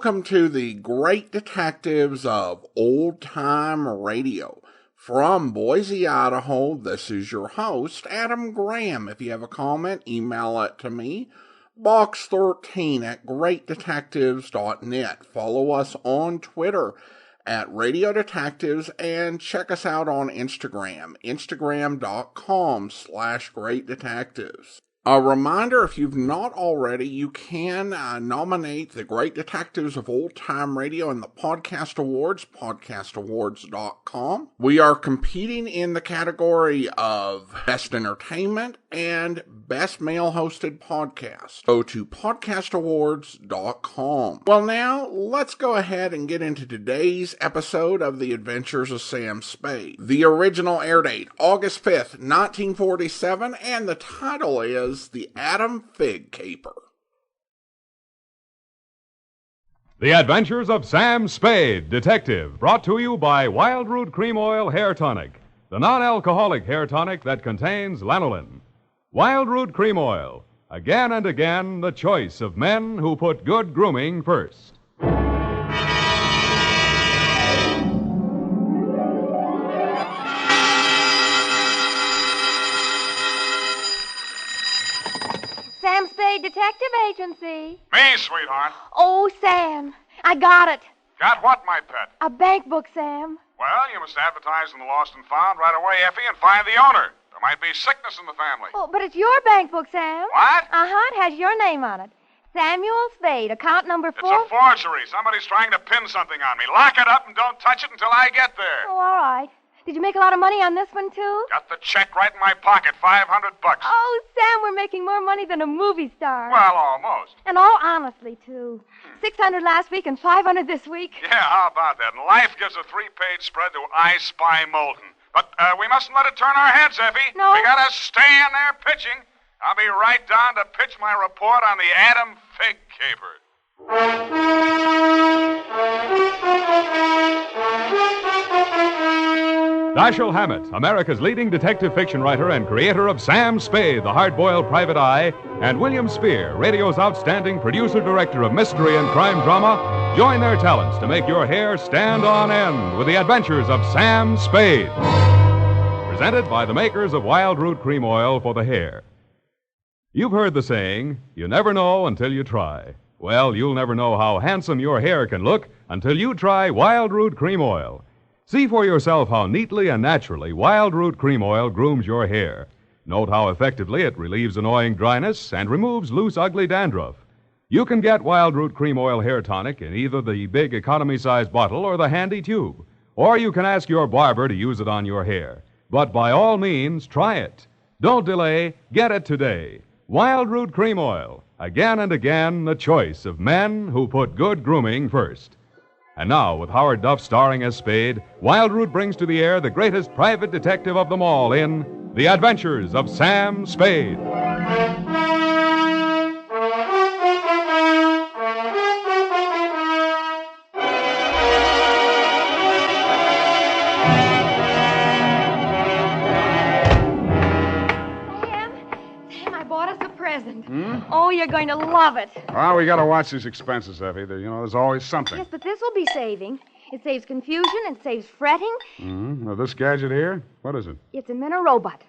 Welcome to the Great Detectives of Old Time Radio. From Boise, Idaho, this is your host, Adam Graham. If you have a comment, email it to me, box13@greatdetectives.net. Follow us on Twitter at Radio Detectives and check us out on Instagram, instagram.com/greatdetectives. A reminder, if you've not already, you can nominate the Great Detectives of Old Time Radio in the Podcast Awards, podcastawards.com. We are competing in the category of Best Entertainment and Best Male-Hosted Podcast. Go to podcastawards.com. Well, now, let's go ahead and get into today's episode of The Adventures of Sam Spade. The original air date, August 5th, 1947, and the title is The Figg Caper. The Adventures of Sam Spade, Detective, brought to you by Wild Root Cream Oil Hair Tonic, the non-alcoholic hair tonic that contains lanolin. Wild Root Cream Oil, again and again the choice of men who put good grooming first. Sam Spade Detective Agency. Me, sweetheart. Oh, Sam, I got it. Got what, my pet? A bank book, Sam. Well, you must advertise in the Lost and Found right away, Effie, and find the owner. There might be sickness in the family. Oh, but it's your bank book, Sam. What? It has your name on it. Samuel Spade, account number 4. It's a forgery. Somebody's trying to pin something on me. Lock it up and don't touch it until I get there. Oh, all right. Did you make a lot of money on this one, too? Got the check right in my pocket, $500. Oh, Sam, we're making more money than a movie star. Well, almost. And all honestly, too. 600 last week and 500 this week. Yeah, how about that? And life gives a 3-page spread to I Spy Moulton. But we mustn't let it turn our heads, Effie. No. We gotta stay in there pitching. I'll be right down to pitch my report on the Figg Caper. Dashiell Hammett, America's leading detective fiction writer and creator of Sam Spade, the hard-boiled private eye, and William Spear, radio's outstanding producer-director of mystery and crime drama, join their talents to make your hair stand on end with the adventures of Sam Spade. Presented by the makers of Wild Root Cream Oil for the hair. You've heard the saying, you never know until you try. Well, you'll never know how handsome your hair can look until you try Wild Root Cream Oil. See for yourself how neatly and naturally Wild Root Cream Oil grooms your hair. Note how effectively it relieves annoying dryness and removes loose, ugly dandruff. You can get Wild Root Cream Oil Hair Tonic in either the big economy-sized bottle or the handy tube. Or you can ask your barber to use it on your hair. But by all means, try it. Don't delay. Get it today. Wild Root Cream Oil. Again and again, the choice of men who put good grooming first. And now, with Howard Duff starring as Spade, Wild Root brings to the air the greatest private detective of them all in The Adventures of Sam Spade. Sam, I bought us a present. Oh, you're going to love it. Well, we gotta watch these expenses, Effie. There's always something. Yes, but this will be saving. It saves confusion and saves fretting. Now, this gadget here, what is it? It's a Minirobot.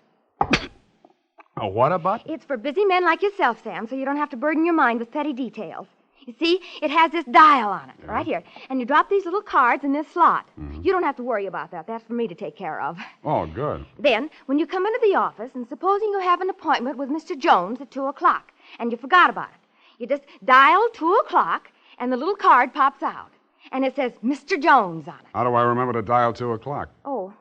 A what-a-bot? It's for busy men like yourself, Sam, so you don't have to burden your mind with petty details. You see, it has this dial on it, right here. And you drop these little cards in this slot. You don't have to worry about that. That's for me to take care of. Oh, good. Then, when you come into the office, and supposing you have an appointment with Mr. Jones at 2 o'clock, and you forgot about it, you just dial 2 o'clock, and the little card pops out. And it says Mr. Jones on it. How do I remember to dial 2 o'clock? Oh,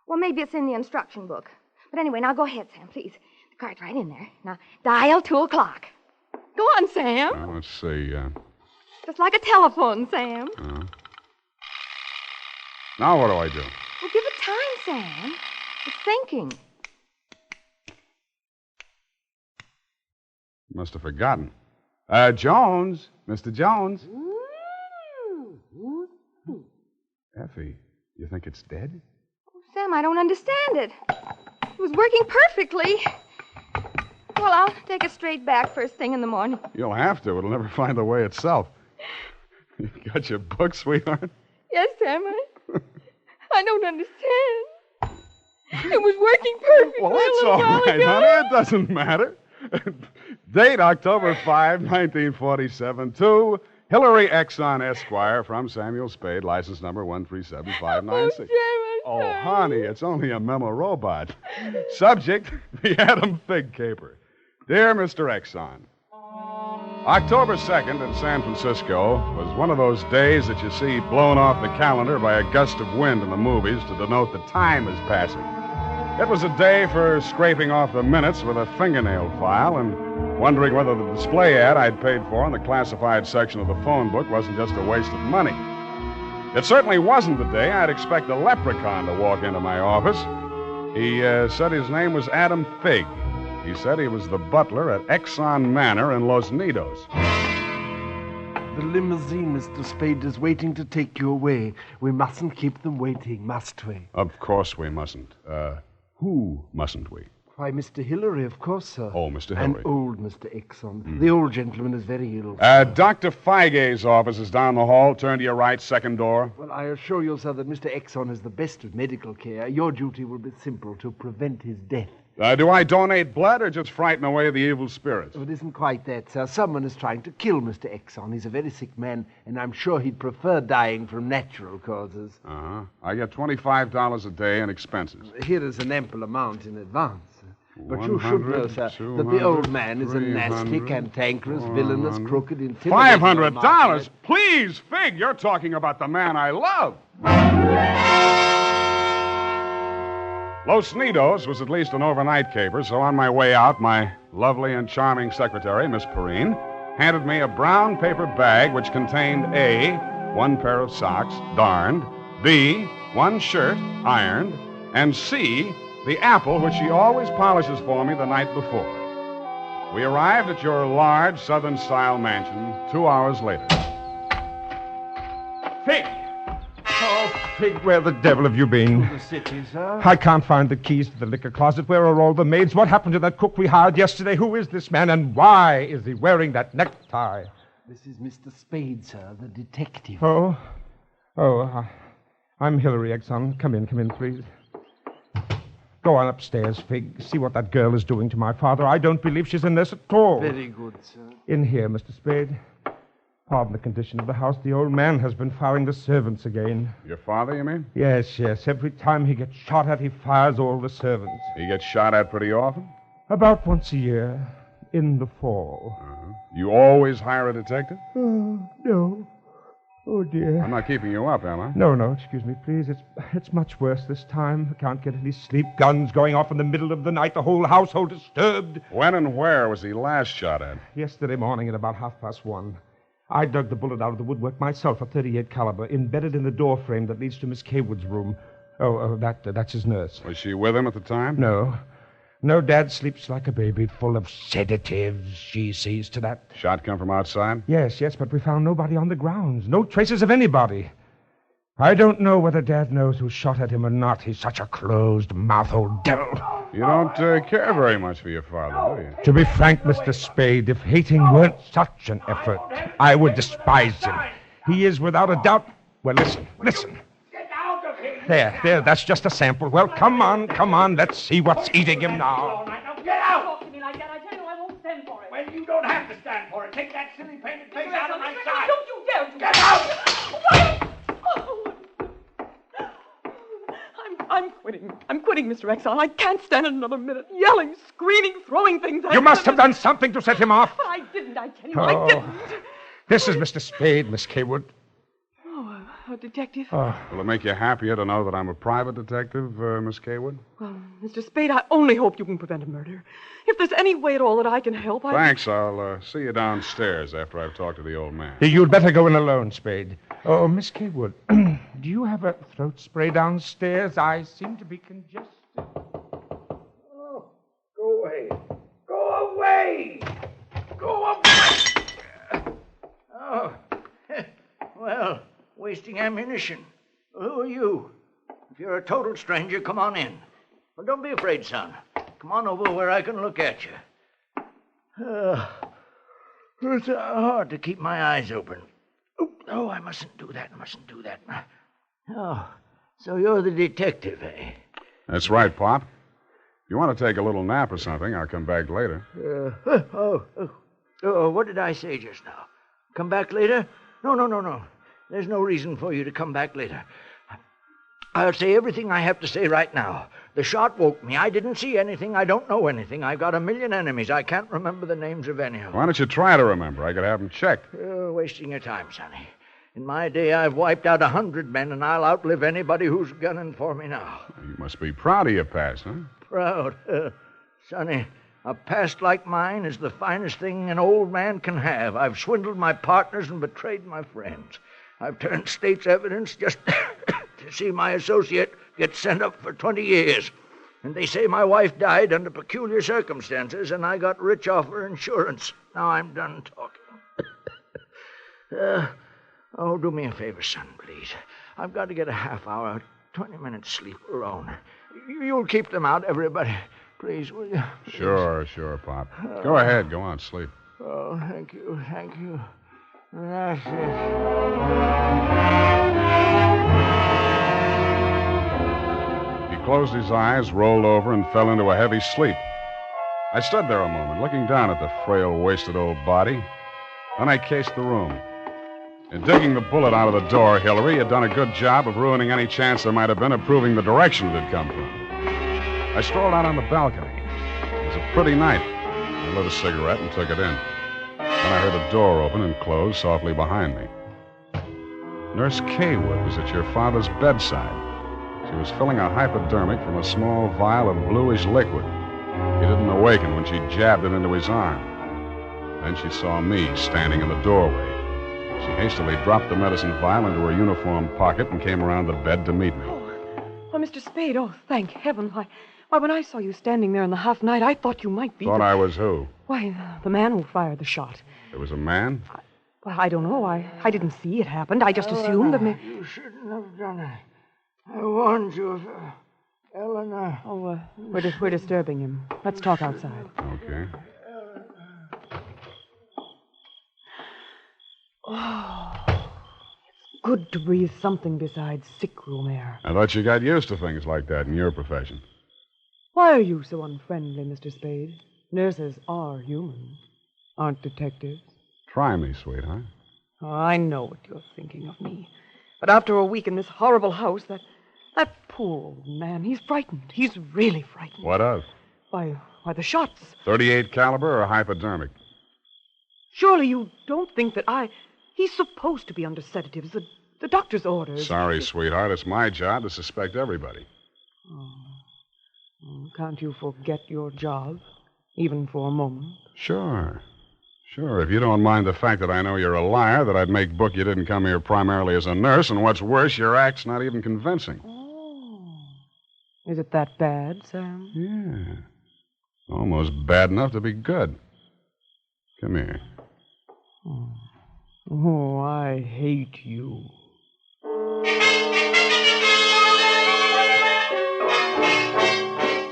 well, maybe it's in the instruction book. But anyway, now go ahead, Sam, please. The card's right in there. Now, dial 2 o'clock. Go on, Sam. Let's see. Just like a telephone, Sam. Now what do I do? Well, give it time, Sam. It's thinking. Must have forgotten. Jones. Mr. Jones. Effie, you think it's dead? Sam, I don't understand it. It was working perfectly. Well, I'll take it straight back first thing in the morning. You'll have to. It'll never find the way itself. got your book, sweetheart? Yes, Sam, I don't understand. It was working perfectly Well, that's a little all while right, ago. honey. It doesn't matter. Date October 5, 1947, to Hillary Exxon, Esquire, from Samuel Spade, license number 137596. Oh, Oh, honey, it's only a memo robot. Subject, the Adam Figg caper. Dear Mr. Exxon, October 2nd in San Francisco was one of those days that you see blown off the calendar by a gust of wind in the movies to denote that time is passing. It was a day for scraping off the minutes with a fingernail file and wondering whether the display ad I'd paid for in the classified section of the phone book wasn't just a waste of money. It certainly wasn't the day I'd expect a leprechaun to walk into my office. He said his name was Adam Figg. He said he was the butler at Exxon Manor in Los Nidos. The limousine, Mr. Spade, is waiting to take you away. We mustn't keep them waiting, must we? Of course we mustn't. Who mustn't we? Why, Mr. Hillary, of course, sir. Oh, Mr. Hillary. And old Mr. Exxon. The old gentleman is very ill. Dr. Feig's office is down the hall. Turn to your right, second door. Well, I assure you, sir, that Mr. Exxon is the best of medical care. Your duty will be simple, to prevent his death. Do I donate blood or just frighten away the evil spirits? Oh, it isn't quite that, sir. Someone is trying to kill Mr. Exxon. He's a very sick man, and I'm sure he'd prefer dying from natural causes. Uh-huh. I get $25 a day in expenses. Here is an ample amount in advance. But you should know, sir, that the old man is a nasty, cantankerous, villainous, crooked, intimidating... $500? Please, Figg, you're talking about the man I love. Los Nidos was at least an overnight caper, so on my way out, my lovely and charming secretary, Miss Perrine, handed me a brown paper bag which contained A, one pair of socks, darned, B, one shirt, ironed, and C, the apple which she always polishes for me the night before. We arrived at your large Southern-style mansion 2 hours later. Figg! Oh, Figg, where the devil have you been? The city, sir. I can't find the keys to the liquor closet. Where are all the maids? What happened to that cook we hired yesterday? Who is this man, and why is he wearing that necktie? This is Mr. Spade, sir, the detective. I'm Hillary Exxon. Come in, please. Go on upstairs, Figg. See what that girl is doing to my father. I don't believe she's in this at all. Very good, sir. In here, Mr. Spade. Pardon the condition of the house. The old man has been firing the servants again. Your father, you mean? Yes. Every time he gets shot at, he fires all the servants. He gets shot at pretty often? About once a year, in the fall. Uh-huh. You always hire a detective? No. Oh, dear. I'm not keeping you up, am I? No, excuse me, please. It's much worse this time. I can't get any sleep. Guns going off in the middle of the night. The whole household disturbed. When and where was he last shot at? Yesterday morning at about 1:30. I dug the bullet out of the woodwork myself, a .38 caliber, embedded in the door frame that leads to Miss Kaywood's room. That's his nurse. Was she with him at the time? No, Dad sleeps like a baby, full of sedatives. She sees to that. Shot come from outside? Yes, but we found nobody on the grounds. No traces of anybody. I don't know whether Dad knows who shot at him or not. He's such a closed-mouthed old devil. You don't care very much for your father, do you? To be frank, Mr. Spade, if hating weren't such an effort, I would despise him. He is without a doubt... Well, listen. Get out of here! There, that's just a sample. Well, come on, let's see what's eating him now. All right, now get out! Talk to me like that. I tell you I won't stand for it. Well, you don't have to stand for it. Take that silly painted face out of my sight. Don't you dare to. Get out! I'm quitting, Mr. Exxon. I can't stand it another minute. Yelling, screaming, throwing things at You him. must have done something to set him off. I didn't, I tell you. I didn't. This is Mr. Spade, Miss Kaywood. Oh, a detective? Will it make you happier to know that I'm a private detective, Miss Kaywood? Well, Mr. Spade, I only hope you can prevent a murder. If there's any way at all that I can help, Thanks. I'll see you downstairs after I've talked to the old man. You'd better go in alone, Spade. Oh, Miss Kaywood, do you have a throat spray downstairs? I seem to be congested. Oh, go away. Go away! Go away! Oh, well, wasting ammunition. Who are you? If you're a total stranger, come on in. Well, don't be afraid, son. Come on over where I can look at you. It's hard to keep my eyes open. Oh, I mustn't do that. Oh, so you're the detective, eh? That's right, Pop. If you want to take a little nap or something, I'll come back later. What did I say just now? Come back later? No. There's no reason for you to come back later. I'll say everything I have to say right now. The shot woke me. I didn't see anything. I don't know anything. I've got a million enemies. I can't remember the names of any of them. Why don't you try to remember? I could have them checked. You're wasting your time, Sonny. In my day, I've wiped out 100 men, and I'll outlive anybody who's gunning for me now. You must be proud of your past, huh? Proud? Sonny, a past like mine is the finest thing an old man can have. I've swindled my partners and betrayed my friends. I've turned state's evidence just to see my associate get sent up for 20 years. And they say my wife died under peculiar circumstances, and I got rich off her insurance. Now I'm done talking. Do me a favor, son, please. I've got to get a half hour, 20 minutes sleep alone. You'll keep them out, everybody. Please, will you? Please. Sure, Pop. Go ahead. Go on, sleep. Oh, thank you. That's it. He closed his eyes, rolled over, and fell into a heavy sleep. I stood there a moment, looking down at the frail, wasted old body. Then I cased the room. In digging the bullet out of the door, Hillary had done a good job of ruining any chance there might have been of proving the direction it had come from. I strolled out on the balcony. It was a pretty night. I lit a cigarette and took it in. Then I heard a door open and close softly behind me. Nurse Kaywood was at your father's bedside. She was filling a hypodermic from a small vial of bluish liquid. He didn't awaken when she jabbed it into his arm. Then she saw me standing in the doorway. She hastily dropped the medicine vial into her uniform pocket and came around the bed to meet me. Oh, Mr. Spade, thank heaven. Why, when I saw you standing there in the half-night, I thought you might be... Thought I was who? Why, the man who fired the shot. It was a man? I don't know. I didn't see it happened. I just assumed that... You shouldn't have done it. I warned you of Eleanor. Oh, we're disturbing him. Let's talk outside. Okay. Oh, it's good to breathe something besides sick room air. I thought you got used to things like that in your profession. Why are you so unfriendly, Mr. Spade? Nurses are human, aren't detectives. Try me, sweetheart. Oh, I know what you're thinking of me. But after a week in this horrible house, that poor old man, he's frightened. He's really frightened. What of? Why, the shots. 38 caliber or hypodermic? Surely you don't think that He's supposed to be under sedatives. The doctor's orders. Sorry, sweetheart. It's my job to suspect everybody. Oh, can't you forget your job, even for a moment? Sure. If you don't mind the fact that I know you're a liar, that I'd make book you didn't come here primarily as a nurse, and what's worse, your act's not even convincing. Oh. Is it that bad, Sam? Yeah. Almost bad enough to be good. Come here. Oh, I hate you.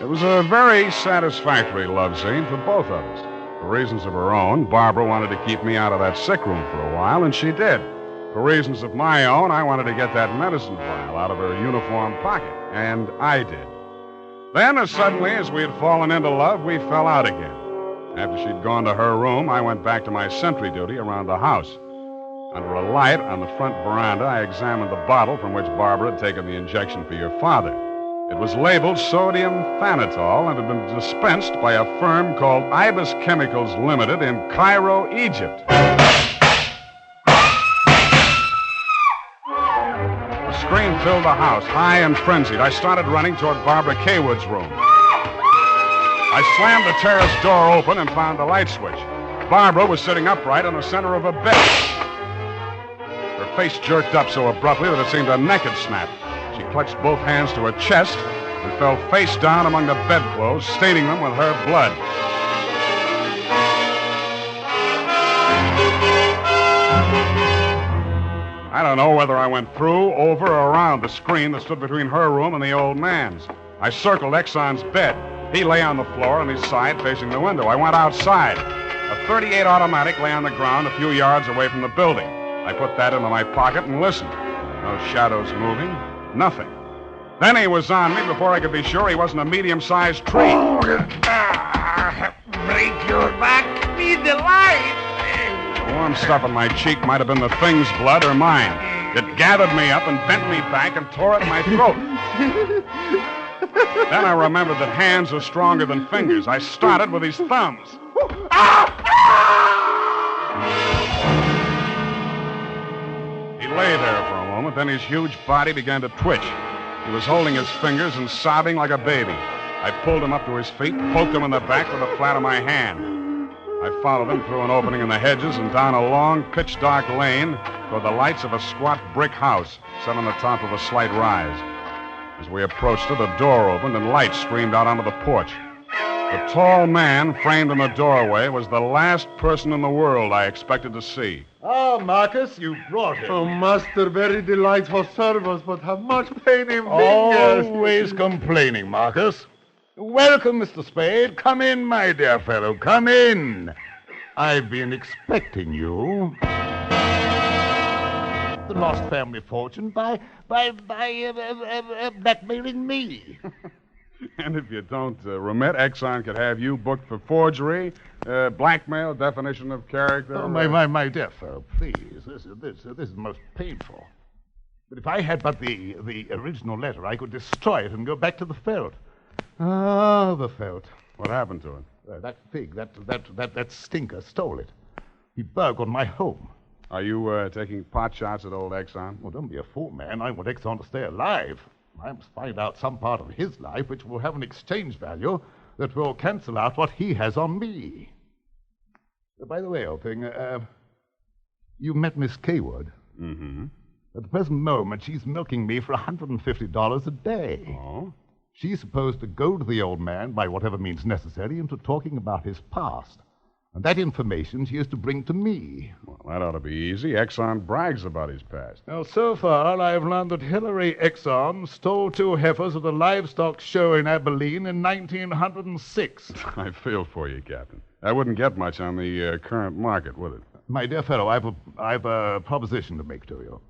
It was a very satisfactory love scene for both of us. For reasons of her own, Barbara wanted to keep me out of that sick room for a while, and she did. For reasons of my own, I wanted to get that medicine vial out of her uniform pocket, and I did. Then, as suddenly as we had fallen into love, we fell out again. After she'd gone to her room, I went back to my sentry duty around the house. Under a light on the front veranda, I examined the bottle from which Barbara had taken the injection for your father. It was labeled sodium thanatol and had been dispensed by a firm called Ibis Chemicals Limited in Cairo, Egypt. The scream filled the house, high and frenzied. I started running toward Barbara Kaywood's room. I slammed the terrace door open and found the light switch. Barbara was sitting upright in the center of a bed. Her face jerked up so abruptly that it seemed her neck had snapped. She clutched both hands to her chest and fell face down among the bedclothes, staining them with her blood. I don't know whether I went through, over, or around the screen that stood between her room and the old man's. I circled Exxon's bed. He lay on the floor on his side facing the window. I went outside. A .38 automatic lay on the ground a few yards away from the building. I put that into my pocket and listened. No shadows moving. Nothing. Then he was on me before I could be sure he wasn't a medium-sized tree. Break your back. Be the light. The warm stuff on my cheek might have been the thing's blood or mine. It gathered me up and bent me back and tore at my throat. Then I remembered that hands are stronger than fingers. I started with his thumbs. He lay there for a moment, then his huge body began to twitch. He was holding his fingers and sobbing like a baby. I pulled him up to his feet, poked him in the back with the flat of my hand. I followed him through an opening in the hedges and down a long, pitch-dark lane toward the lights of a squat brick house set on the top of a slight rise. As we approached it, a door opened and light streamed out onto the porch. The tall man framed in the doorway was the last person in the world I expected to see. Ah, Marcus, you brought him. Oh, master, very delightful service, but have much pain in fingers. Always complaining, Marcus. Welcome, Mr. Spade. Come in, my dear fellow. Come in. I've been expecting you. The lost family fortune by blackmailing me. And if you don't remit, Exxon could have you booked for forgery, blackmail, definition of character. Oh, my dear fellow, please. This is most painful. But if I had but the original letter, I could destroy it and go back to the felt. Ah, the felt. What happened to it? That Figg, that stinker stole it. He burgled my home. Are you taking pot shots at old Exxon? Well, don't be a fool, man. I want Exxon to stay alive. I must find out some part of his life which will have an exchange value that will cancel out what he has on me. By the way, old thing, you met Miss Kaywood. Mm-hmm. At the present moment, she's milking me for $150 a day. Oh? She's supposed to goad the old man, by whatever means necessary, into talking about his past. And that information she is to bring to me. Well, that ought to be easy. Exxon brags about his past. Now, so far, I've learned that Hillary Exxon stole 2 heifers at a livestock show in Abilene in 1906. I feel for you, Captain. That wouldn't get much on the current market, would it? My dear fellow, I've a proposition to make to you.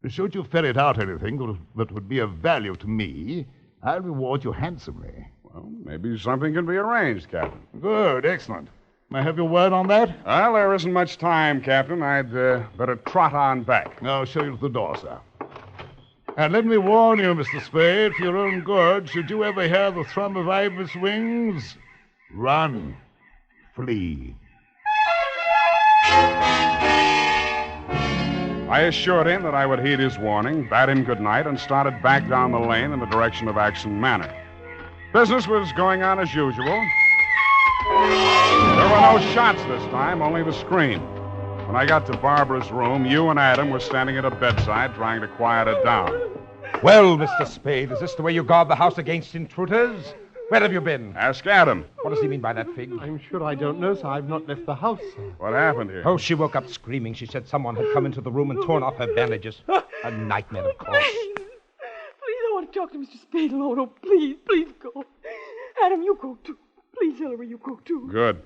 Should you ferret out anything that would be of value to me, I'll reward you handsomely. Well, maybe something can be arranged, Captain. Good, excellent. May I have your word on that? Well, there isn't much time, Captain. I'd better trot on back. I'll show you to the door, sir. And let me warn you, Mr. Spade, for your own good, should you ever hear the thrum of Ibis wings, run, flee. I assured him that I would heed his warning, bade him good night, and started back down the lane in the direction of Action Manor. Business was going on as usual. There were no shots this time, only the scream. When I got to Barbara's room, you and Adam were standing at her bedside trying to quiet her down. Well, Mr. Spade, is this the way you guard the house against intruders? Where have you been? Ask Adam. What does he mean by that, Figg? I'm sure I don't know, sir. I've not left the house, sir. What happened here? Oh, she woke up screaming. She said someone had come into the room and torn off her bandages. A nightmare, of course. Please, I want to talk to Mr. Spade alone. Oh, please go. Adam, you go too. Please, Hillary, you go too. Good.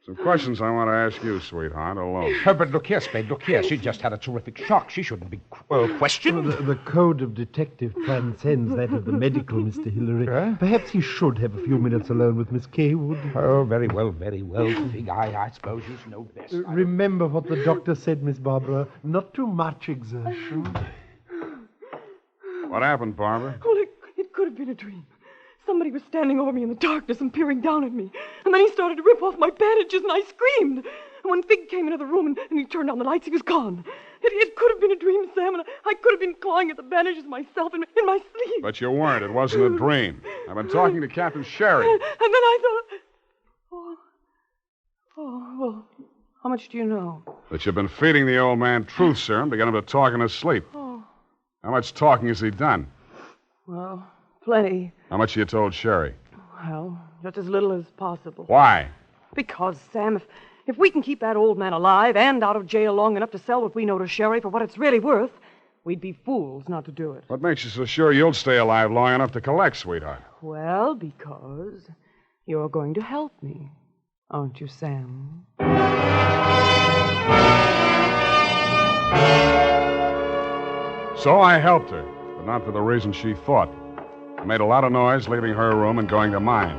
Some questions I want to ask you, sweetheart, alone. But look here, Spade, look here. She just had a terrific shock. She shouldn't be questioned. The code of detective transcends that of the medical, Mr. Hillary. Perhaps he should have a few minutes alone with Miss Kaywood. Oh, very well, Figg. I suppose you know best. Remember what the doctor said, Miss Barbara. Not too much exertion. What happened, Barbara? Well, it could have been a dream. Somebody was standing over me in the darkness and peering down at me. And then he started to rip off my bandages, and I screamed. And when Figg came into the room and he turned on the lights, he was gone. It could have been a dream, Sam, and I could have been clawing at the bandages myself in my sleep. But you weren't. It wasn't a dream. I've been talking to Captain Sherry. And then I thought... well, how much do you know? That you've been feeding the old man truth serum to get him to talk in his sleep. Oh. How much talking has he done? Well, plenty. How much you told Sherry? Well, just as little as possible. Why? Because, Sam, if we can keep that old man alive and out of jail long enough to sell what we know to Sherry for what it's really worth, we'd be fools not to do it. What makes you so sure you'll stay alive long enough to collect, sweetheart? Well, because you're going to help me, aren't you, Sam? So I helped her, but not for the reason she thought. I made a lot of noise leaving her room and going to mine.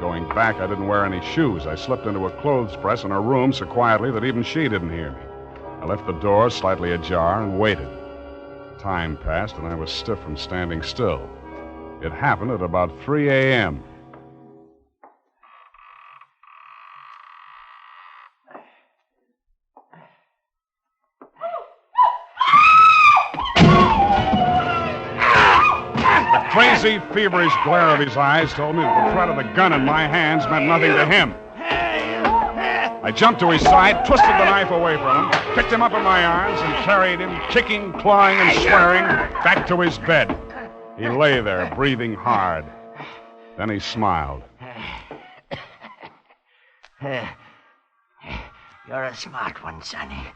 Going back, I didn't wear any shoes. I slipped into a clothes press in her room so quietly that even she didn't hear me. I left the door slightly ajar and waited. Time passed, and I was stiff from standing still. It happened at about 3 a.m. The crazy, feverish glare of his eyes told me that the threat of the gun in my hands meant nothing to him. I jumped to his side, twisted the knife away from him, picked him up in my arms, and carried him, kicking, clawing, and swearing, back to his bed. He lay there, breathing hard. Then he smiled. You're a smart one, Sonny.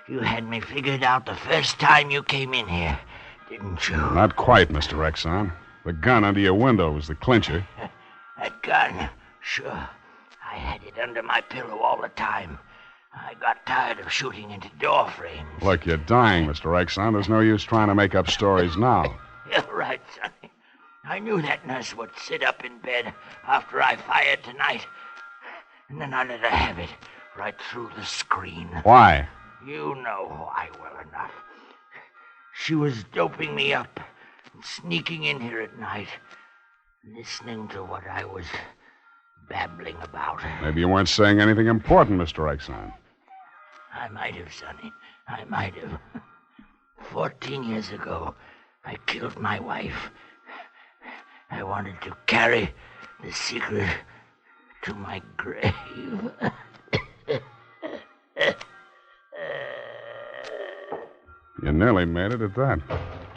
You had me figured out the first time you came in here, didn't you? Not quite, Mr. Exxon. The gun under your window was the clincher. That gun? Sure. I had it under my pillow all the time. I got tired of shooting into door frames. Look, you're dying, Mr. Exxon. There's no use trying to make up stories now. You're right, Sonny. I knew that nurse would sit up in bed after I fired tonight. And then I let her have it right through the screen. Why? You know why well enough. She was doping me up and sneaking in here at night, listening to what I was babbling about. Maybe you weren't saying anything important, Mr. Exxon. I might have, Sonny. I might have. 14 years ago, I killed my wife. I wanted to carry the secret to my grave. You nearly made it at that.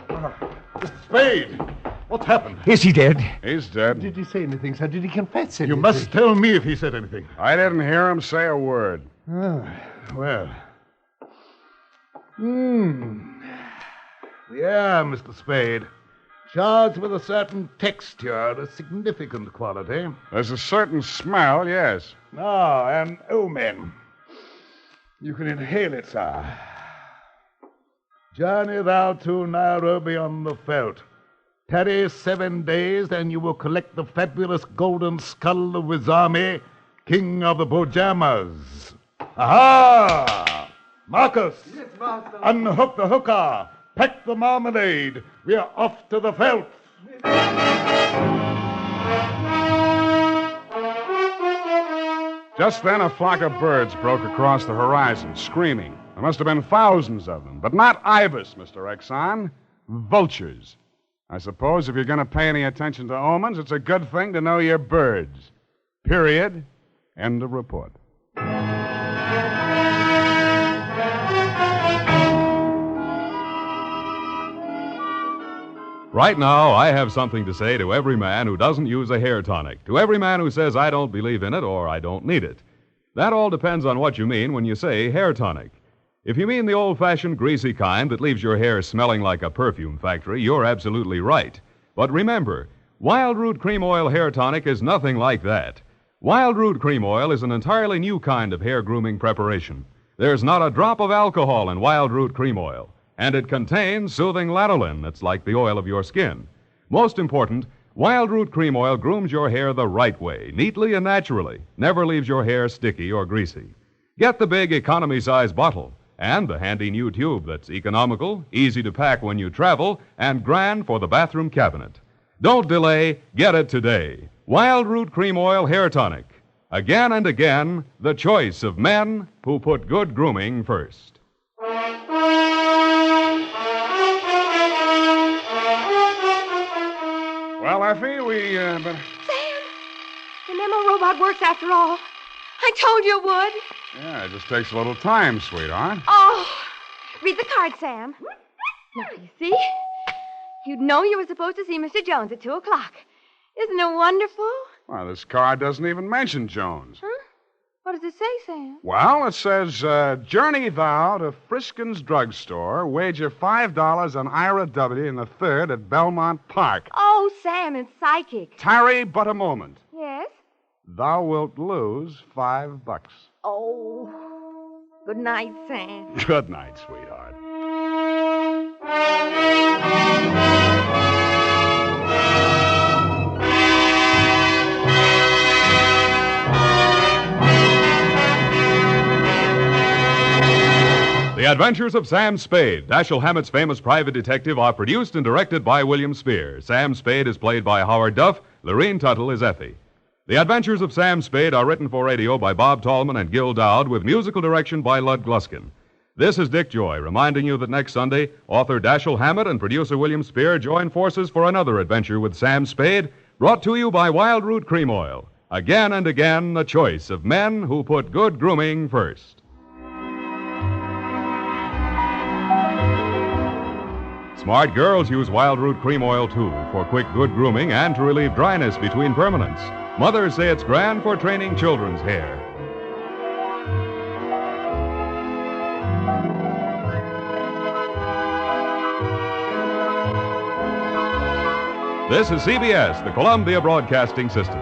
Mr. Spade, what's happened? Is he dead? He's dead. Did he say anything, sir? Did he confess anything? You must tell me if he said anything. I didn't hear him say a word. Ah, well. Yeah, Mr. Spade. Charged with a certain texture, a significant quality. There's a certain smell, yes. Ah, an omen. You can inhale it, sir. Journey thou to Nairobi on the veldt. Tarry 7 days, and you will collect the fabulous golden skull of Wizami, king of the Bojamas. Aha! Marcus! Yes, master. Unhook the hooker. Pack the marmalade. We are off to the veldt. Just then, a flock of birds broke across the horizon, screaming. There must have been thousands of them, but not ibis, Mr. Exxon. Vultures. I suppose if you're going to pay any attention to omens, it's a good thing to know your birds. Period. End of report. Right now, I have something to say to every man who doesn't use a hair tonic, to every man who says I don't believe in it or I don't need it. That all depends on what you mean when you say hair tonic. If you mean the old-fashioned greasy kind that leaves your hair smelling like a perfume factory, you're absolutely right. But remember, Wild Root Cream Oil Hair Tonic is nothing like that. Wild Root Cream Oil is an entirely new kind of hair grooming preparation. There's not a drop of alcohol in Wild Root Cream Oil, and it contains soothing lanolin that's like the oil of your skin. Most important, Wild Root Cream Oil grooms your hair the right way, neatly and naturally, never leaves your hair sticky or greasy. Get the big economy-size bottle and the handy new tube that's economical, easy to pack when you travel, and grand for the bathroom cabinet. Don't delay, get it today. Wild Root Cream Oil Hair Tonic. Again and again, the choice of men who put good grooming first. Well, Effie, we, Sam, the memo robot works after all. I told you it would. Yeah, it just takes a little time, sweetheart. Oh, read the card, Sam. Now, you see? You'd know you were supposed to see Mr. Jones at 2 o'clock. Isn't it wonderful? Well, this card doesn't even mention Jones. Huh? What does it say, Sam? Well, it says, journey thou to Friskin's drugstore, wager $5 on Ira W. in the 3rd at Belmont Park. Oh, Sam, it's psychic. Tarry but a moment. Yes? Thou wilt lose $5. Oh. Good night, Sam. Good night, sweetheart. The Adventures of Sam Spade, Dashiell Hammett's famous private detective, are produced and directed by William Spear. Sam Spade is played by Howard Duff. Lorene Tuttle is Effie. The Adventures of Sam Spade are written for radio by Bob Tallman and Gil Dowd, with musical direction by Lud Gluskin. This is Dick Joy, reminding you that next Sunday, author Dashiell Hammett and producer William Spear join forces for another adventure with Sam Spade, brought to you by Wild Root Cream Oil. Again and again, a choice of men who put good grooming first. Smart girls use Wild Root Cream Oil, too, for quick, good grooming and to relieve dryness between permanents. Mothers say it's grand for training children's hair. This is CBS, the Columbia Broadcasting System.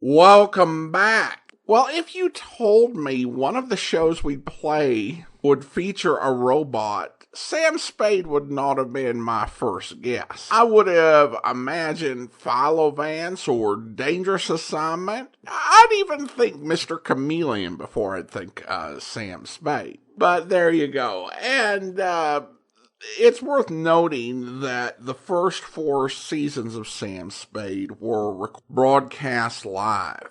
Welcome back. Well, if you told me one of the shows we'd play would feature a robot, Sam Spade would not have been my first guess. I would have imagined Philo Vance or Dangerous Assignment. I'd even think Mr. Chameleon before I'd think Sam Spade. But there you go. And it's worth noting that the first 4 seasons of Sam Spade were broadcast live.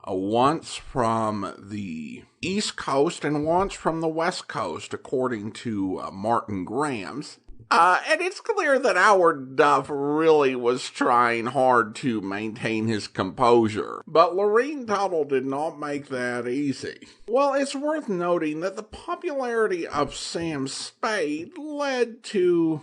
Once from the East Coast and once from the West Coast, according to Martin Grams. And it's clear that Howard Duff really was trying hard to maintain his composure. But Lorene Tuttle did not make that easy. Well, it's worth noting that the popularity of Sam Spade led to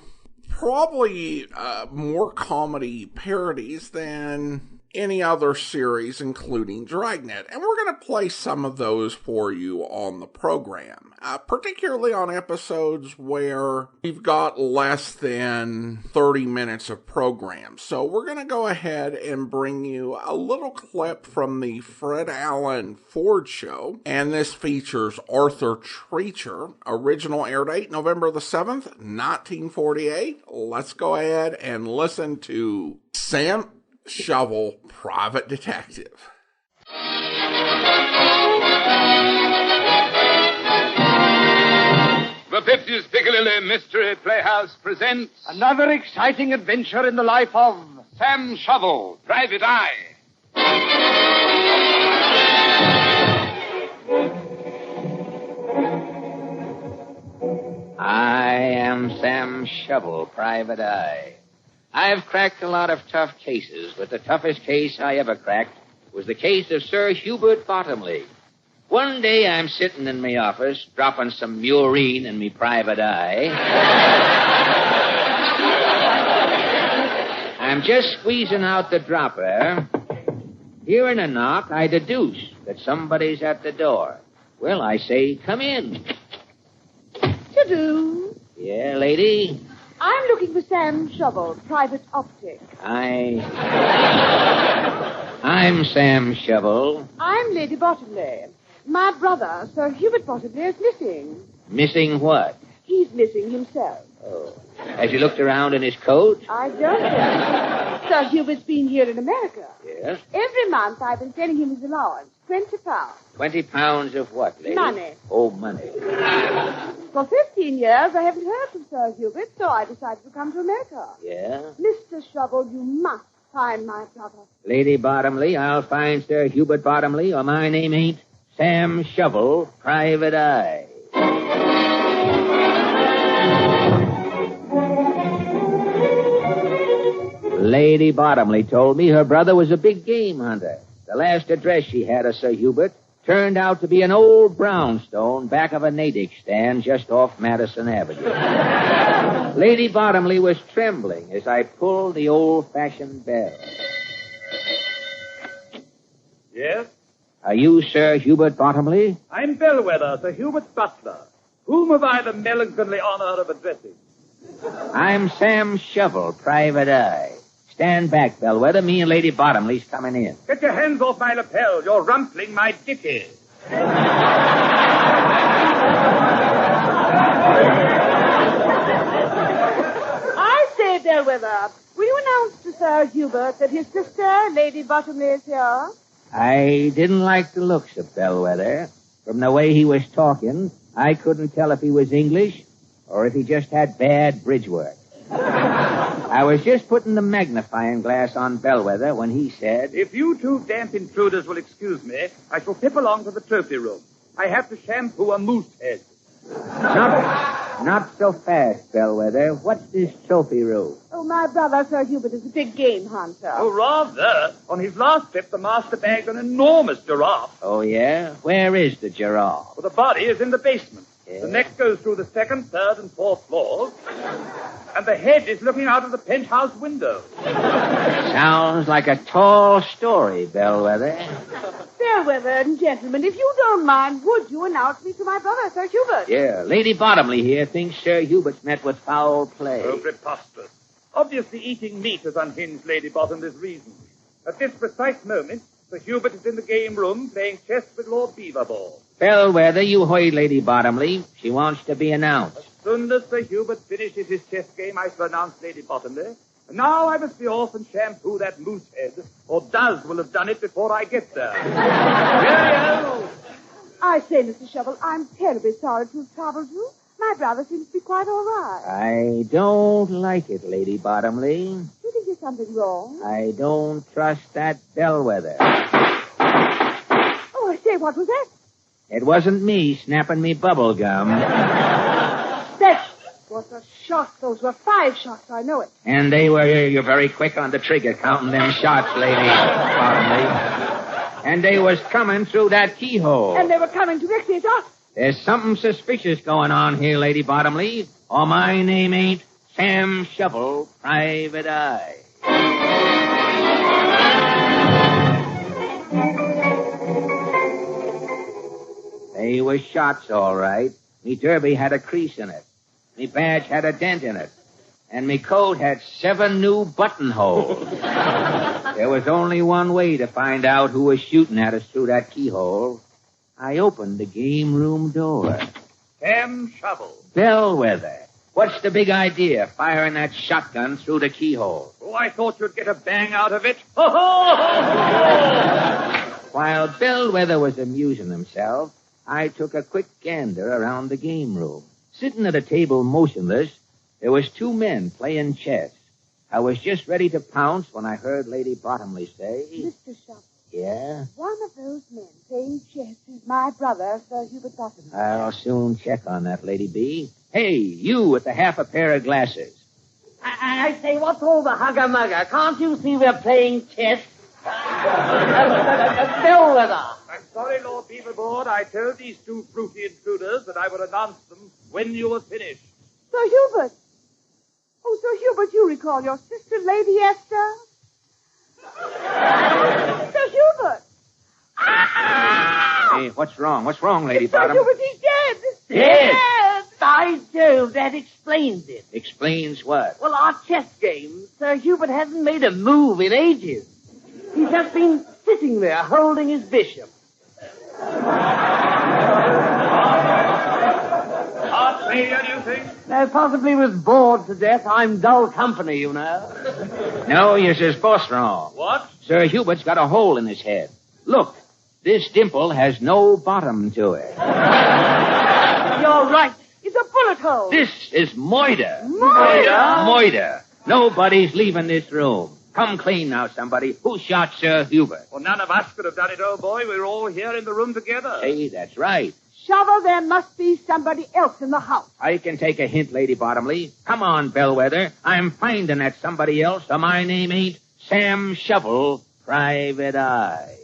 probably more comedy parodies than any other series, including Dragnet. And we're going to play some of those for you on the program, particularly on episodes where we've got less than 30 minutes of program. So we're going to go ahead and bring you a little clip from the Fred Allen Ford Show. And this features Arthur Treacher. Original air date November the 7th, 1948. Let's go ahead and listen to Sam Shovel, Private Detective. The 50s Piccadilly Mystery Playhouse presents Another exciting adventure in the life of Sam Shovel, Private Eye. I am Sam Shovel, Private Eye. I've cracked a lot of tough cases, but the toughest case I ever cracked was the case of Sir Hubert Bottomley. One day I'm sitting in my office, dropping some murine in me private eye. I'm just squeezing out the dropper. Hearing a knock, I deduce that somebody's at the door. Well, I say, come in. To-do. Yeah, lady? I'm looking for Sam Shovel, private optic. I'm Sam Shovel. I'm Lady Bottomley. My brother, Sir Hubert Bottomley, is missing. Missing what? He's missing himself. Oh. Has he looked around in his coat? I don't know. Sir Hubert's been here in America. Yes? Every month I've been sending him his allowance, 20 pounds. 20 pounds of what, lady? Money. Oh, money. For 15 years I haven't heard from Sir Hubert, so I decided to come to America. Yeah? Mr. Shovel, you must find my brother. Lady Bottomley, I'll find Sir Hubert Bottomley, or my name ain't Sam Shovel, Private Eye. Lady Bottomley told me her brother was a big game hunter. The last address she had of Sir Hubert turned out to be an old brownstone back of a Natick stand just off Madison Avenue. Lady Bottomley was trembling as I pulled the old-fashioned bell. Yes? Are you Sir Hubert Bottomley? I'm Bellwether, Sir Hubert's butler. Whom have I the melancholy honor of addressing? I'm Sam Shovel, private eye. Stand back, Bellwether. Me and Lady Bottomley's coming in. Get your hands off my lapel. You're rumpling my dicky. I say, Bellwether, will you announce to Sir Hubert that his sister, Lady Bottomley, is here? I didn't like the looks of Bellwether. From the way he was talking, I couldn't tell if he was English or if he just had bad bridge work. I was just putting the magnifying glass on Bellwether when he said, If you two damp intruders will excuse me, I shall tip along to the trophy room. I have to shampoo a moose head. Not so fast, Bellwether. What's this trophy room? Oh, my brother, Sir Hubert, is a big game hunter. Oh, rather. On his last trip, the master bagged an enormous giraffe. Oh, yeah? Where is the giraffe? Well, the body is in the basement. Yeah. The neck goes through the second, third, and fourth floors. And the head is looking out of the penthouse window. Sounds like a tall story, Bellwether. Bellwether and gentlemen, if you don't mind, would you announce me to my brother, Sir Hubert? Yeah, Lady Bottomley here thinks Sir Hubert's met with foul play. Oh, preposterous. Obviously, eating meat has unhinged Lady Bottomley's reason. At this precise moment, Sir Hubert is in the game room playing chess with Lord Beaverball. Bellwether, you heard Lady Bottomley. She wants to be announced. As soon as Sir Hubert finishes his chess game, I shall announce Lady Bottomley. And now I must be off and shampoo that moose head, or Duz will have done it before I get there. Cheerio! I say, Mr. Shovel, I'm terribly sorry to have troubled you. My brother seems to be quite all right. I don't like it, Lady Bottomley. You think there's something wrong? I don't trust that Bellwether. Oh, I say, what was that? It wasn't me snapping me bubble gum. That was a shot. Those were 5 shots, I know it. And you're very quick on the trigger counting them shots, Lady Bottomley. And they was coming through that keyhole. And they were coming directly at us. There's something suspicious going on here, Lady Bottomley, or my name ain't Sam Shovel, private eye. They was shots, all right. Me derby had a crease in it. Me badge had a dent in it. And me coat had 7 new buttonholes. There was only one way to find out who was shooting at us through that keyhole. I opened the game room door. Sam Shovel. Bellwether. What's the big idea, firing that shotgun through the keyhole? Oh, I thought you'd get a bang out of it. Ho, ho, ho, ho. While Bellwether was amusing himself, I took a quick gander around the game room. Sitting at a table motionless, there was 2 men playing chess. I was just ready to pounce when I heard Lady Bottomley say, Mr. Shovel. Yeah? One of those men playing chess is my brother, Sir Hubert Bottomley. I'll soon check on that, Lady B. Hey, you with the half a pair of glasses. I say, what's all the hugger-mugger? Can't you see we're playing chess? Bellwether. I'm sorry, Lord Beaverboard. I told these 2 fruity intruders that I would announce them when you were finished. Sir Hubert. Oh, Sir Hubert, you recall your sister, Lady Esther? Sir Hubert! Hey, what's wrong? What's wrong, Lady Sir Bottom? Hubert, he's dead! Dead? By Jove, that explains it. Explains what? Well, our chess game, Sir Hubert hasn't made a move in ages. He's just been sitting there holding his bishop. Heart failure, do you think? No, possibly was bored to death. I'm dull company, you know. No, you're just both wrong. What? Sir Hubert's got a hole in his head. Look, this dimple has no bottom to it. You're right. It's a bullet hole. This is moida. Moida? Moida. Nobody's leaving this room. Come clean now, somebody. Who shot Sir Hubert? Well, none of us could have done it, old boy. We were all here in the room together. Hey, that's right. Shovel, there must be somebody else in the house. I can take a hint, Lady Bottomley. Come on, Bellwether. I'm finding that somebody else, or my name ain't Sam Shovel, private eye.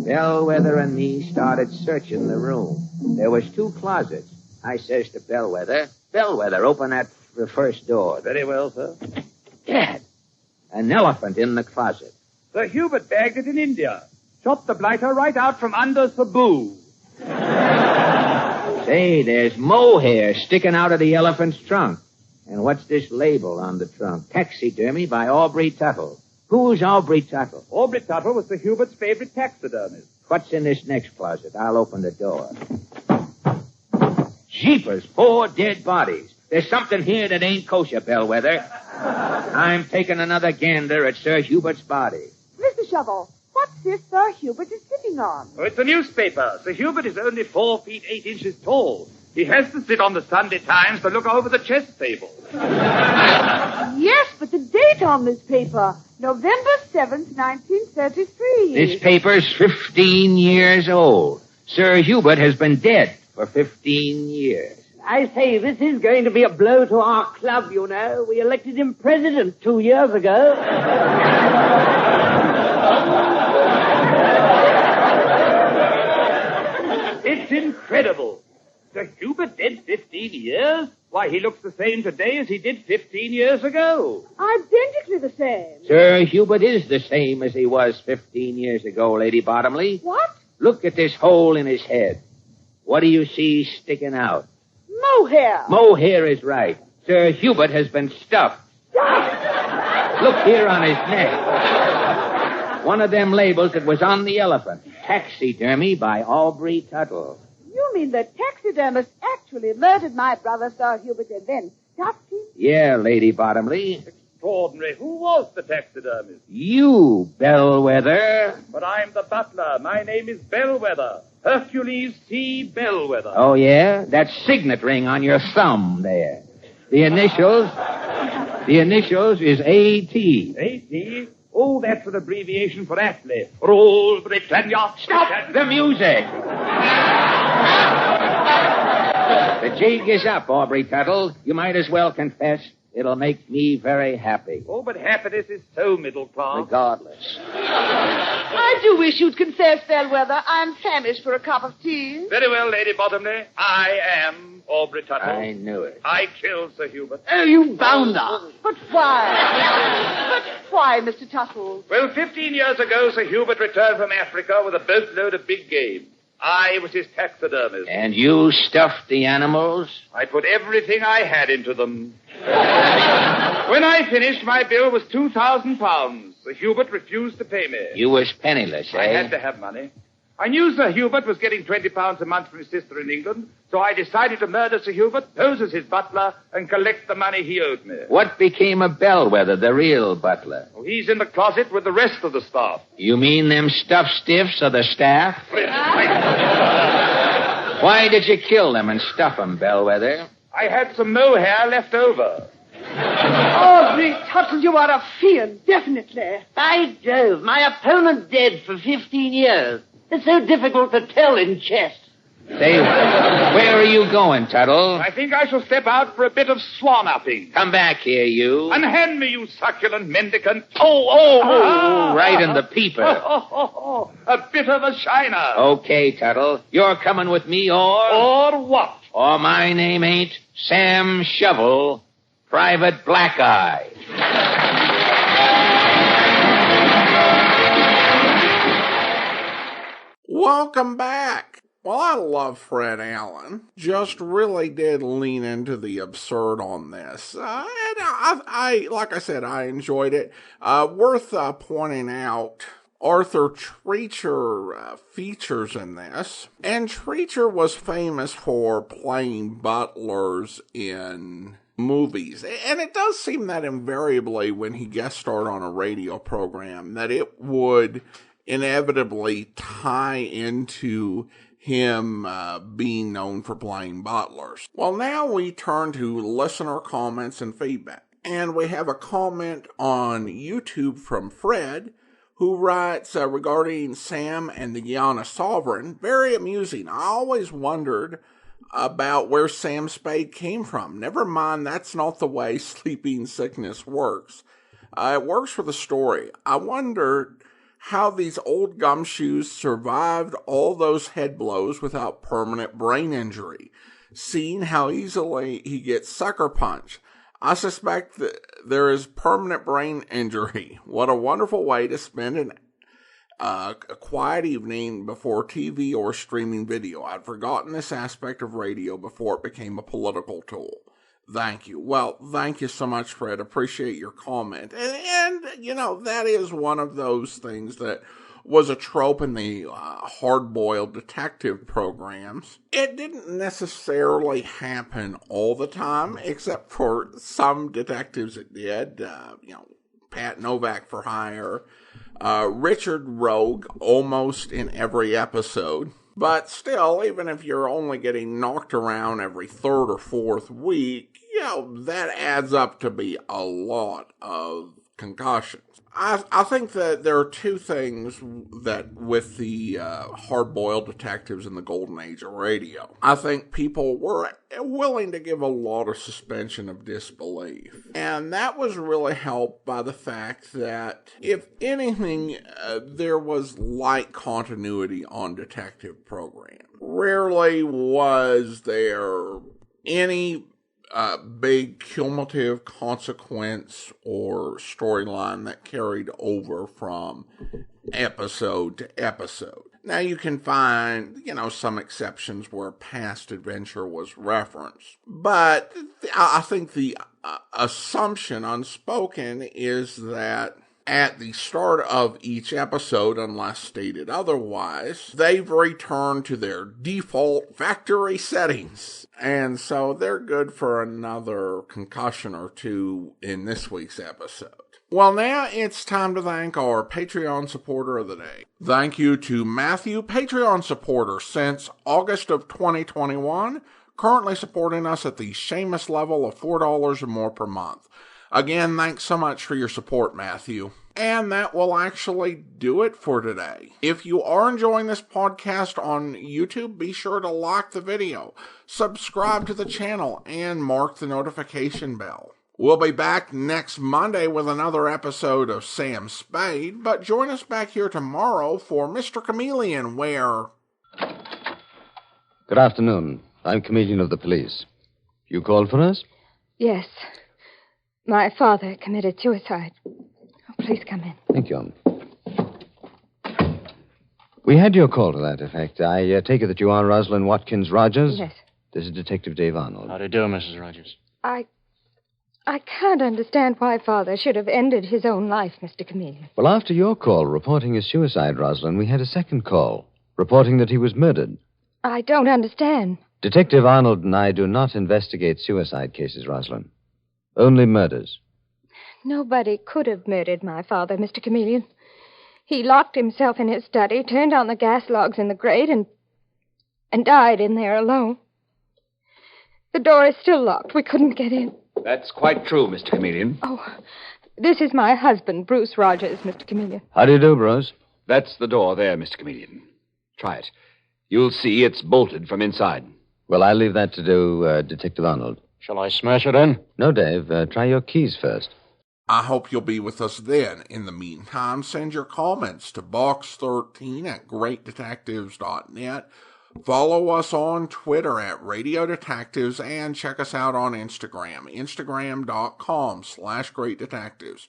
Bellwether and me started searching the room. There was 2 closets. I says to Bellwether, Bellwether, open that first door. Very well, sir. Gad, an elephant in the closet. Sir Hubert bagged it in India. Chopped the blighter right out from under Cebu. Say, there's mohair sticking out of the elephant's trunk. And what's this label on the trunk? Taxidermy by Aubrey Tuttle. Who's Aubrey Tuttle? Aubrey Tuttle was Sir Hubert's favorite taxidermist. What's in this next closet? I'll open the door. Jeepers, 4 dead bodies. There's something here that ain't kosher, Bellwether. I'm taking another gander at Sir Hubert's body. Mr. Shovel, what's this Sir Hubert is sitting on? Oh, it's a newspaper. Sir Hubert is only 4 feet 8 inches tall. He has to sit on the Sunday Times to look over the chess table. Yes, but the date on this paper, November 7th, 1933. This paper's 15 years old. Sir Hubert has been dead for 15 years. I say, this is going to be a blow to our club, you know. We elected him president 2 years ago. It's incredible. Sir Hubert dead 15 years? Why, he looks the same today as he did 15 years ago. Identically the same. Sir Hubert is the same as he was 15 years ago, Lady Bottomley. What? Look at this hole in his head. What do you see sticking out? Mohair. Mohair is right. Sir Hubert has been stuffed. Look here on his neck. One of them labels that was on the elephant. Taxidermy by Aubrey Tuttle. You mean the taxidermist actually murdered my brother, Sir Hubert, and then stuffed him? Yeah, Lady Bottomley. Extraordinary. Who was the taxidermist? You, Bellwether. But I'm the butler. My name is Bellwether. Hercules C. Bellwether. Oh, yeah? That signet ring on your thumb there. The initials is A.T. A.T.? Oh, that's an abbreviation for Astley. Rule Britannia. Stop the music! The jig is up, Aubrey Tuttle. You might as well confess. It'll make me very happy. Oh, but happiness is so middle class. Regardless. I do wish you'd confess, Bellwether. I'm famished for a cup of tea. Very well, Lady Bottomley. I am Aubrey Tuttle. I knew it. I killed Sir Hubert. Oh, you bounder. But why? But why, Mr. Tuttle? Well, 15 years ago, Sir Hubert returned from Africa with a boatload of big game. I was his taxidermist. And you stuffed the animals? I put everything I had into them. When I finished, my bill was £2,000. Sir Hubert refused to pay me. You was penniless, eh? I had to have money. I knew Sir Hubert was getting £20 a month from his sister in England, so I decided to murder Sir Hubert, pose as his butler, and collect the money he owed me. What became of Bellwether, the real butler? Oh, he's in the closet with the rest of the staff. You mean them stuffed stiffs of the staff? Why did you kill them and stuff them, Bellwether? I had some mohair left over. Aubrey Tuttle, you are a fiend, definitely. By Jove, my opponent dead for 15 years. It's so difficult to tell in chess. Say, where are you going, Tuttle? I think I shall step out for a bit of swan-upping. Come back here, you. Unhand me, you succulent mendicant. Right in the peeper. A bit of a shiner. Okay, Tuttle. You're coming with me, Or what? Or my name ain't Sam Shovel, Private Black Eye. Welcome back. Well, I love Fred Allen. Just really did lean into the absurd on this. And I like I said, I enjoyed it. Worth pointing out, Arthur Treacher features in this. And Treacher was famous for playing butlers in movies. And it does seem that invariably when he guest starred on a radio program that it would inevitably tie into him being known for playing butlers. Well, now we turn to listener comments and feedback. And we have a comment on YouTube from Fred, who writes regarding Sam and the Guyana Sovereign, very amusing. I always wondered about where Sam Spade came from. Never mind, that's not the way sleeping sickness works. It works for the story. I wondered how these old gumshoes survived all those head blows without permanent brain injury, seeing how easily he gets sucker punched. I suspect that there is permanent brain injury. What a wonderful way to spend a quiet evening before TV or streaming video. I'd forgotten this aspect of radio before it became a political tool. Thank you. Well, thank you so much, Fred. Appreciate your comment. And that is one of those things that was a trope in the hard-boiled detective programs. It didn't necessarily happen all the time, except for some detectives it did. Pat Novak for hire, Richard Rogue almost in every episode. But still, even if you're only getting knocked around every third or fourth week, that adds up to be a lot of concussions. I think that there are two things that with the hard-boiled detectives in the golden age of radio. I think people were willing to give a lot of suspension of disbelief. And that was really helped by the fact that, if anything, there was light continuity on detective programs. Rarely was there any big cumulative consequence or storyline that carried over from episode to episode. Now you can find, some exceptions where past adventure was referenced, but I think the assumption unspoken is that at the start of each episode, unless stated otherwise, they've returned to their default factory settings. And so they're good for another concussion or two in this week's episode. Well, now it's time to thank our Patreon supporter of the day. Thank you to Matthew, Patreon supporter since August of 2021, currently supporting us at the Seamus level of $4 or more per month. Again, thanks so much for your support, Matthew. And that will actually do it for today. If you are enjoying this podcast on YouTube, be sure to like the video, subscribe to the channel, and mark the notification bell. We'll be back next Monday with another episode of Sam Spade, but join us back here tomorrow for Mr. Chameleon, where... Good afternoon. I'm Chameleon of the police. You called for us? Yes. My father committed suicide. Oh, please come in. Thank you. We had your call to that effect. I take it that you are Rosalind Watkins Rogers? Yes. This is Detective Dave Arnold. How do you do, Mrs. Rogers? I can't understand why Father should have ended his own life, Mr. Chameleon. Well, after your call reporting his suicide, Rosalind, we had a second call reporting that he was murdered. I don't understand. Detective Arnold and I do not investigate suicide cases, Rosalind. Only murders. Nobody could have murdered my father, Mr. Chameleon. He locked himself in his study, turned on the gas logs in the grate, and died in there alone. The door is still locked. We couldn't get in. That's quite true, Mr. Chameleon. Oh, this is my husband, Bruce Rogers, Mr. Chameleon. How do you do, Bruce? That's the door there, Mr. Chameleon. Try it. You'll see it's bolted from inside. Well, I'll leave that to do Detective Arnold. Shall I smash it in? No, Dave. Try your keys first. I hope you'll be with us then. In the meantime, send your comments to box13@greatdetectives.net. Follow us on Twitter at Radio Detectives and check us out on Instagram, instagram.com/greatdetectives.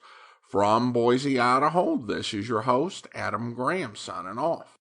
From Boise, Idaho, this is your host, Adam Graham, signing off.